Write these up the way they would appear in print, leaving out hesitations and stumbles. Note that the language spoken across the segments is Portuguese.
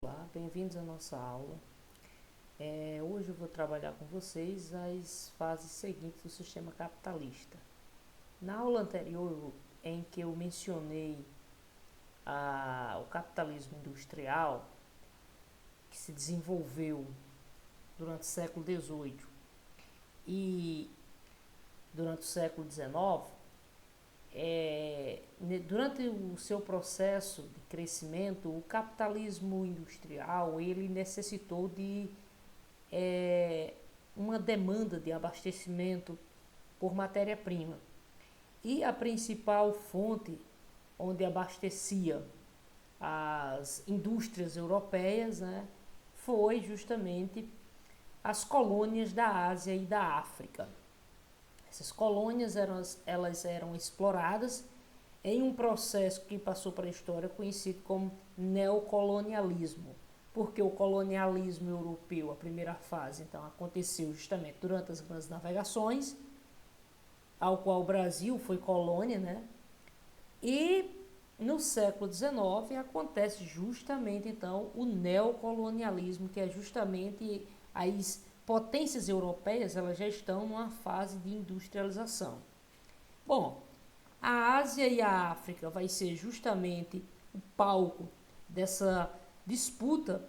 Olá, bem-vindos à nossa aula. Hoje eu vou trabalhar com vocês as fases seguintes do sistema capitalista. Na aula anterior, em que eu mencionei o capitalismo industrial, que se desenvolveu durante o século XVIII e durante o século XIX, durante o seu processo de crescimento, o capitalismo industrial ele necessitou de uma demanda de abastecimento por matéria-prima. E a principal fonte onde abastecia as indústrias europeias, né, foi justamente as colônias da Ásia e da África. Essas colônias elas eram exploradas em um processo que passou para a história conhecido como neocolonialismo, porque o colonialismo europeu, a primeira fase, então aconteceu justamente durante as grandes navegações, ao qual o Brasil foi colônia, né? E no século XIX acontece justamente então o neocolonialismo, que é justamente as potências europeias, elas já estão numa fase de industrialização. Bom, a Ásia e a África vai ser justamente o palco dessa disputa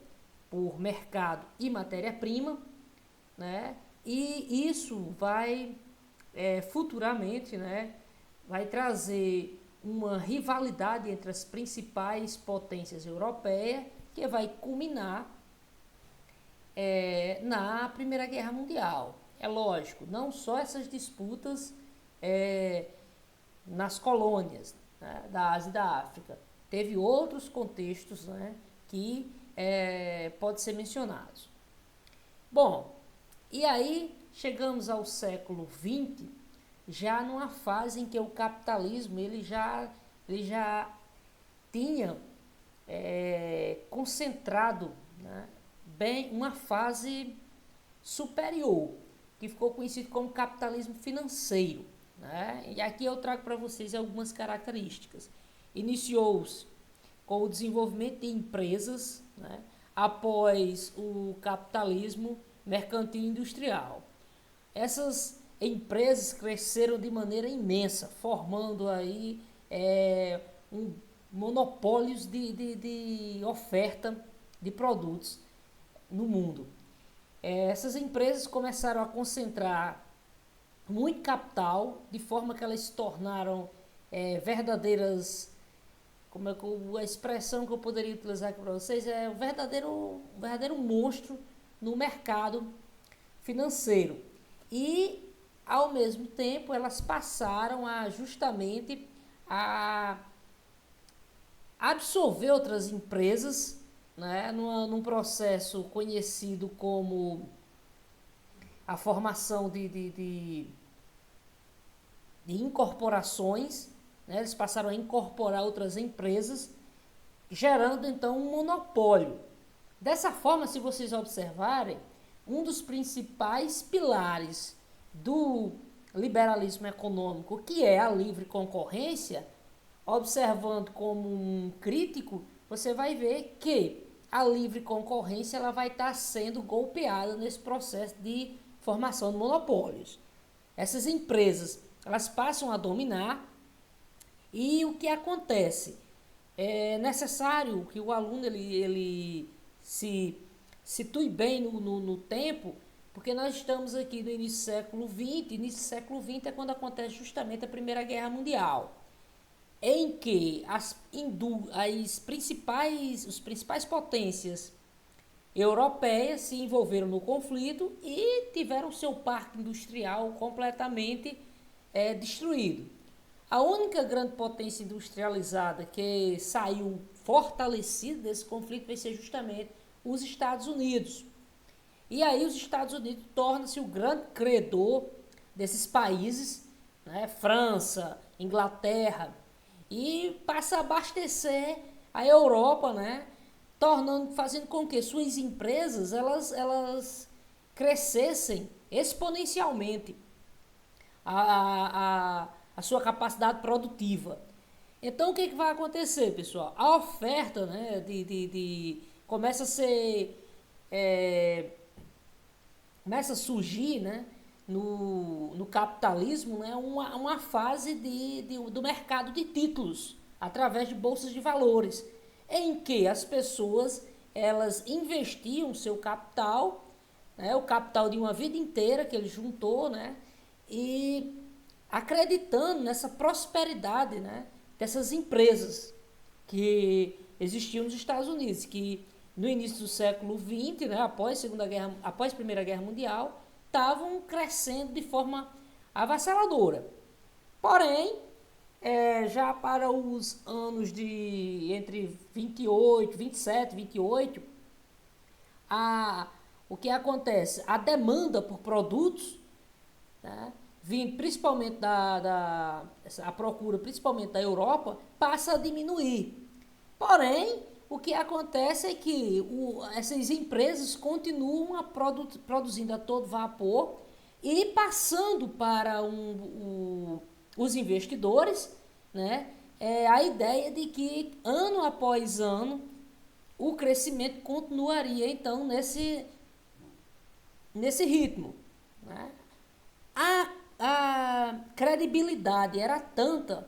por mercado e matéria-prima, né? E isso vai futuramente, né, vai trazer uma rivalidade entre as principais potências europeias que vai culminar na Primeira Guerra Mundial. É lógico, não só essas disputas nas colônias, né, da Ásia e da África. Teve outros contextos, né, que pode ser mencionados. Bom, e aí chegamos ao século XX, já numa fase em que o capitalismo ele já tinha concentrado, né, bem uma fase superior, que ficou conhecido como capitalismo financeiro. Né? E aqui eu trago para vocês algumas características. Iniciou-se com o desenvolvimento de empresas, né, após o capitalismo mercantil industrial. Essas empresas cresceram de maneira imensa, formando aí monopólios de oferta de produtos no mundo. Essas empresas começaram a concentrar muito capital, de forma que elas se tornaram verdadeiras, como é que a expressão que eu poderia utilizar aqui para vocês é um verdadeiro monstro no mercado financeiro. E ao mesmo tempo elas passaram a justamente a absorver outras empresas, né, num processo conhecido como a formação de incorporações, né, eles passaram a incorporar outras empresas, gerando então um monopólio. Dessa forma, se vocês observarem, um dos principais pilares do liberalismo econômico, que é a livre concorrência, observando como um crítico, você vai ver que a livre concorrência ela vai estar sendo golpeada nesse processo de formação de monopólios. Essas empresas elas passam a dominar e o que acontece? É necessário que o aluno ele se situe bem no tempo, porque nós estamos aqui no início do século XX. Início do século XX é quando acontece justamente a Primeira Guerra Mundial, em que os principais potências europeias se envolveram no conflito e tiveram seu parque industrial completamente destruído. A única grande potência industrializada que saiu fortalecida desse conflito vai ser justamente os Estados Unidos. E aí os Estados Unidos torna-se o grande credor desses países, né, França, Inglaterra, e passa a abastecer a Europa, né, fazendo com que suas empresas elas crescessem exponencialmente a sua capacidade produtiva. Então o que vai acontecer, pessoal? A oferta, né, começa a ser é, começa a surgir, né, no capitalismo, né, uma fase do mercado de títulos através de bolsas de valores, em que as pessoas elas investiam seu capital, né, o capital de uma vida inteira que ele juntou, né, e acreditando nessa prosperidade, né, dessas empresas que existiam nos Estados Unidos, que no início do século XX, né, após a Primeira Guerra Mundial, estavam crescendo de forma avassaladora. Porém, já para os anos de entre 28, 27, 28, o que acontece? A demanda por produtos, né, vindo principalmente a procura principalmente da Europa, passa a diminuir. Porém, o que acontece é que essas empresas continuam produzindo a todo vapor e passando para os investidores, né, a ideia de que ano após ano o crescimento continuaria então nesse ritmo. Né? A credibilidade era tanta,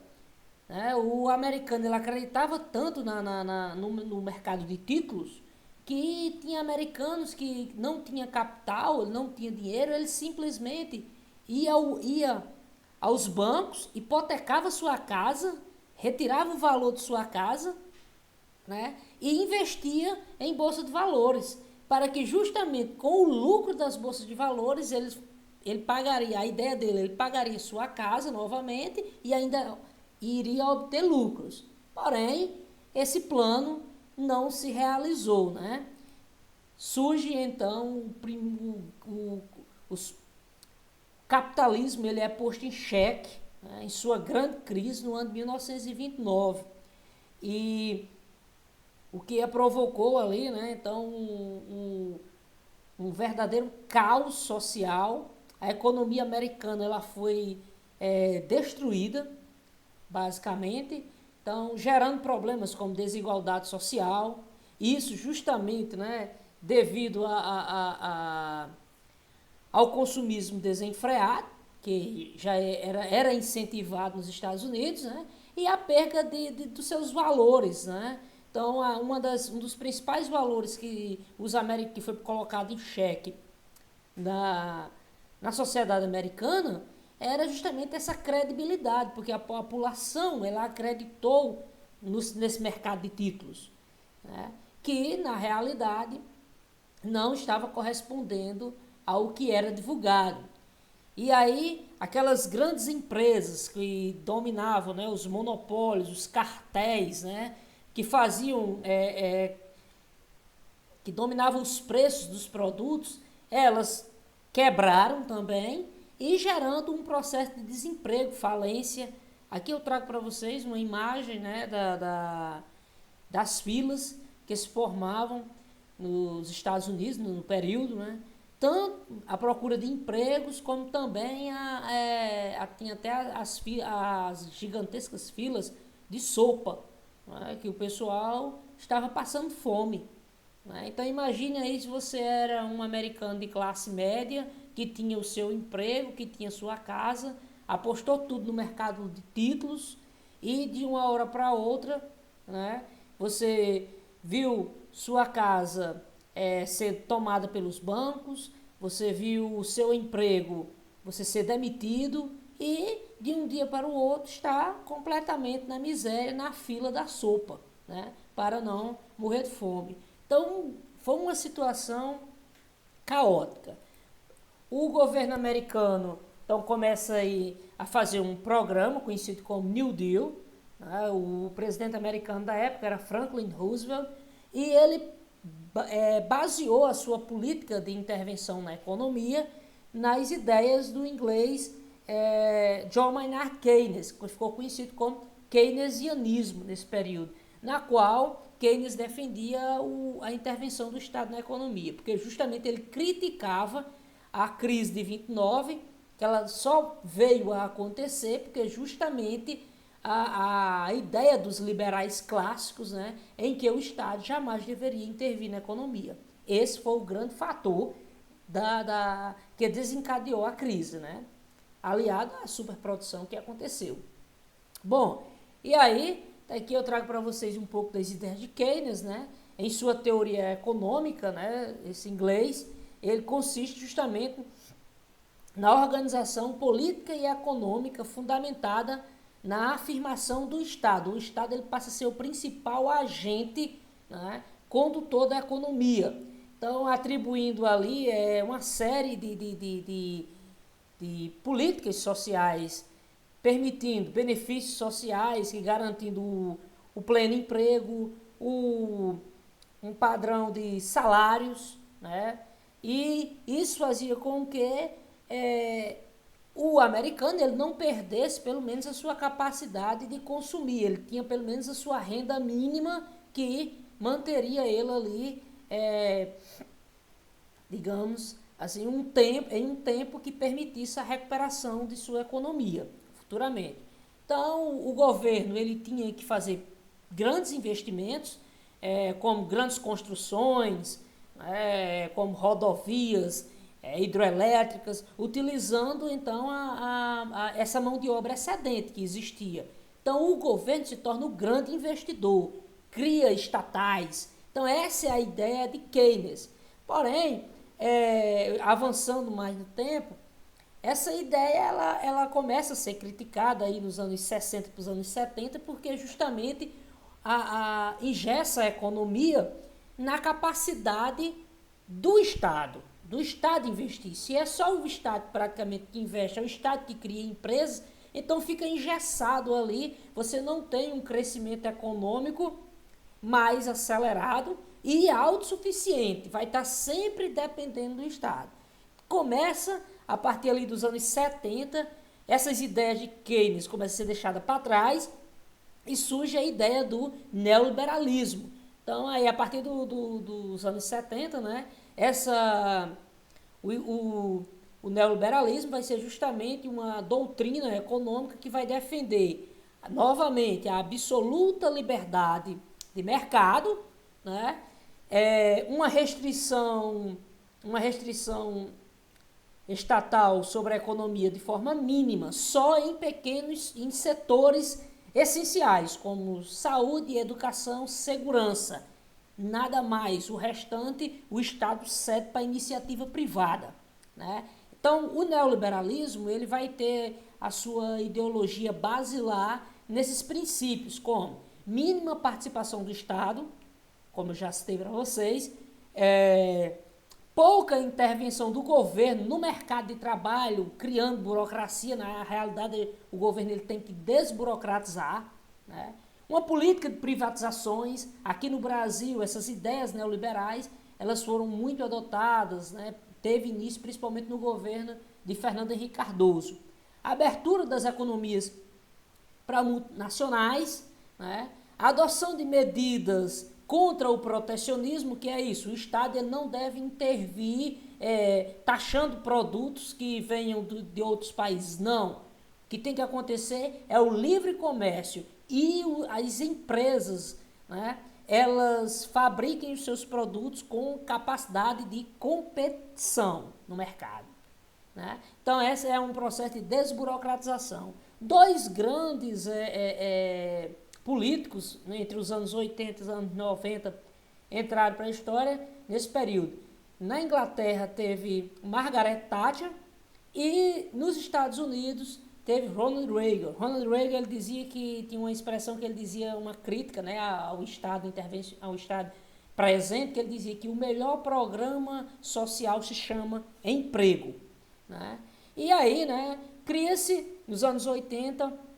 né? O americano ele acreditava tanto no mercado de títulos que tinha americanos que não tinha capital, não tinha dinheiro, ele simplesmente ia aos bancos, hipotecava sua casa, retirava o valor de sua casa, né, e investia em bolsa de valores, para que justamente com o lucro das bolsas de valores ele pagaria, a ideia dele, ele pagaria sua casa novamente e ainda iria obter lucros. Porém, esse plano não se realizou, né? Surge então o capitalismo, ele é posto em xeque, né, em sua grande crise no ano de 1929. E o que provocou ali, né, então, um verdadeiro caos social. A economia americana ela foi destruída, basicamente, então gerando problemas como desigualdade social, isso justamente, né, devido ao consumismo desenfreado, que já era incentivado nos Estados Unidos, né, e a perda dos seus valores, né. Então, um dos principais valores que que foi colocado em xeque na sociedade americana era justamente essa credibilidade, porque a população ela acreditou nesse mercado de títulos, né, que na realidade não estava correspondendo ao que era divulgado. E aí, aquelas grandes empresas que dominavam, né, os monopólios, os cartéis, né, que faziam, que dominavam os preços dos produtos, elas quebraram também e gerando um processo de desemprego, falência. Aqui eu trago para vocês uma imagem, né, das filas que se formavam nos Estados Unidos no período, né? Tanto a procura de empregos, como também tinha até as gigantescas filas de sopa, né? Que o pessoal estava passando fome. Né? Então imagine aí se você era um americano de classe média, que tinha o seu emprego, que tinha sua casa, apostou tudo no mercado de títulos e de uma hora para outra, né, você viu sua casa ser tomada pelos bancos, você viu o seu emprego você ser demitido e de um dia para o outro está completamente na miséria, na fila da sopa, né, para não morrer de fome. Então foi uma situação caótica. O governo americano então começa aí a fazer um programa conhecido como New Deal. Né? O presidente americano da época era Franklin Roosevelt e ele baseou a sua política de intervenção na economia nas ideias do inglês John Maynard Keynes, que ficou conhecido como keynesianismo nesse período, na qual Keynes defendia a intervenção do Estado na economia, porque justamente ele criticava a crise de 29, que ela só veio a acontecer porque justamente a ideia dos liberais clássicos, né, em que o Estado jamais deveria intervir na economia. Esse foi o grande fator que desencadeou a crise, né, aliado à superprodução que aconteceu. Bom, e aí, aqui eu trago para vocês um pouco das ideias de Keynes, né, em sua teoria econômica, né, esse inglês, ele consiste justamente na organização política e econômica fundamentada na afirmação do Estado. O Estado ele passa a ser o principal agente, né, condutor da economia. Então, atribuindo ali uma série de políticas sociais, permitindo benefícios sociais, garantindo o pleno emprego, um padrão de salários, né? E isso fazia com que o americano ele não perdesse pelo menos a sua capacidade de consumir, ele tinha pelo menos a sua renda mínima que manteria ele ali, digamos assim, em um tempo que permitisse a recuperação de sua economia futuramente. Então, o governo ele tinha que fazer grandes investimentos, como grandes construções, como rodovias, hidroelétricas, utilizando então essa mão de obra excedente que existia. Então o governo se torna o grande investidor, cria estatais. Então essa é a ideia de Keynes. Porém, avançando mais no tempo, essa ideia ela começa a ser criticada aí nos anos 60 para os anos 70, porque justamente engessa a economia na capacidade do Estado investir. Se é só o Estado praticamente que investe, é o Estado que cria empresas, então fica engessado ali, você não tem um crescimento econômico mais acelerado e autossuficiente, vai estar sempre dependendo do Estado. Começa, a partir ali dos anos 70, essas ideias de Keynes começam a ser deixadas para trás e surge a ideia do neoliberalismo. Então, aí, a partir dos anos 70, né, o neoliberalismo vai ser justamente uma doutrina econômica que vai defender novamente a absoluta liberdade de mercado, né, uma restrição estatal sobre a economia de forma mínima, só em setores essenciais, como saúde, educação, segurança. Nada mais. O restante, o Estado cede para a iniciativa privada, né? Então, o neoliberalismo ele vai ter a sua ideologia basilar nesses princípios, como mínima participação do Estado, como eu já citei para vocês, pouca intervenção do governo no mercado de trabalho, criando burocracia. Na realidade, o governo ele tem que desburocratizar, né? Uma política de privatizações. Aqui no Brasil, essas ideias neoliberais, elas foram muito adotadas, né? Teve início principalmente no governo de Fernando Henrique Cardoso. A abertura das economias para multinacionais, né? A adoção de medidas contra o protecionismo, que é isso, o Estado ele não deve intervir taxando produtos que venham de outros países, não. O que tem que acontecer é o livre comércio e as empresas, né, elas fabriquem os seus produtos com capacidade de competição no mercado, né? Então, esse é um processo de desburocratização. Dois grandes políticos, né, entre os anos 80 e os anos 90 entraram para a história nesse período. Na Inglaterra teve Margaret Thatcher e nos Estados Unidos teve Ronald Reagan. Ronald Reagan ele dizia que tinha uma expressão que ele dizia uma crítica, né, ao Estado presente, que ele dizia que o melhor programa social se chama emprego, né? E aí, né, cria-se nos anos 80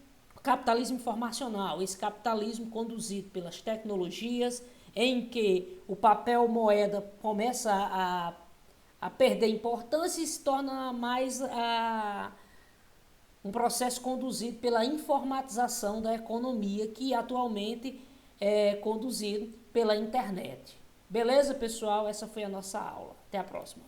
capitalismo informacional, esse capitalismo conduzido pelas tecnologias, em que o papel moeda começa a perder importância e se torna mais um processo conduzido pela informatização da economia, que atualmente é conduzido pela internet. Beleza, pessoal? Essa foi a nossa aula. Até a próxima.